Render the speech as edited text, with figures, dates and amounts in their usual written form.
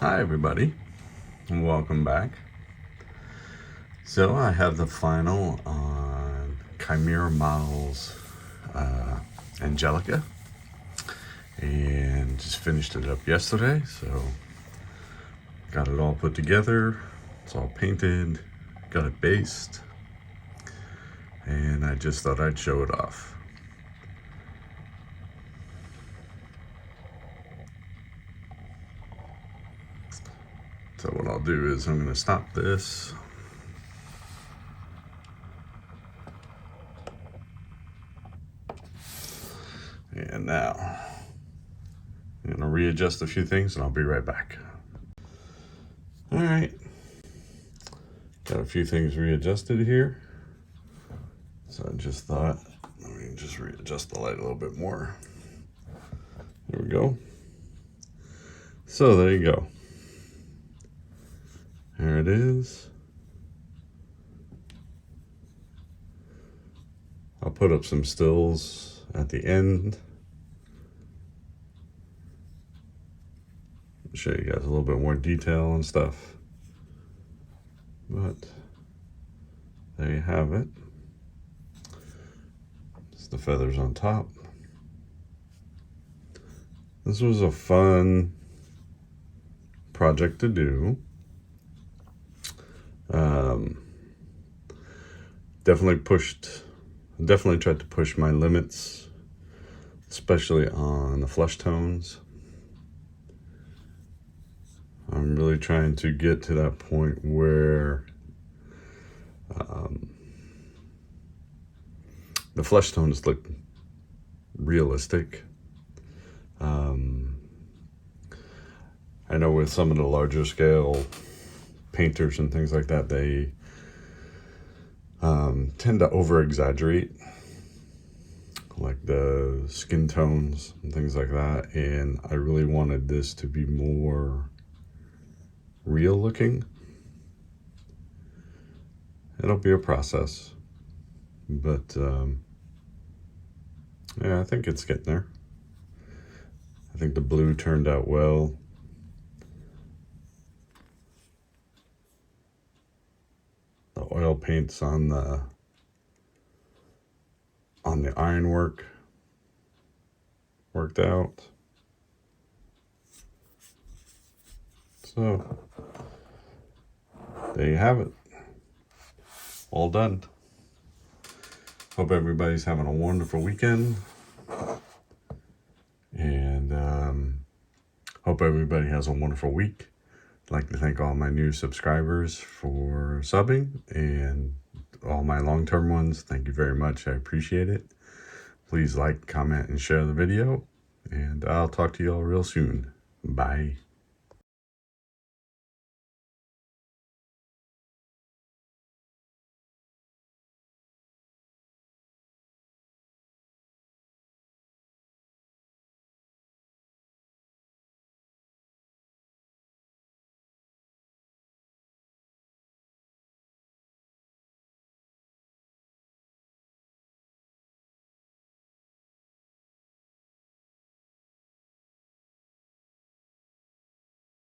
Hi everybody, and welcome back. So I have the final on Kimera Models Angelica, and just finished it up yesterday, so got it all put together. It's all painted, got it based, and I just thought I'd show it off. So what I'll do is I'm going to stop this. And now I'm going to readjust a few things and I'll be right back. All right. Got a few things readjusted here. So I just thought, let me just readjust the light a little bit more. There we go. So there you go. There it is. I'll put up some stills at the end. I'll show you guys a little bit more detail and stuff. But there you have it. It's the feathers on top. This was a fun project to do. Definitely tried to push my limits, especially on the flesh tones. I'm really trying to get to that point where the flesh tones look realistic. I know with some of the larger scale painters and things like that, they tend to over exaggerate like the skin tones and things like that, and I really wanted this to be more real looking. It'll be a process, but yeah, I think it's getting there. I think the blue turned out well. The oil paints on the ironwork worked out. So there you have it. All done. Hope everybody's having a wonderful weekend. And hope everybody has a wonderful week. I'd like to thank all my new subscribers for subbing, and all my long-term ones. Thank you very much. I appreciate it. Please like, comment, and share the video. And I'll talk to you all real soon. Bye.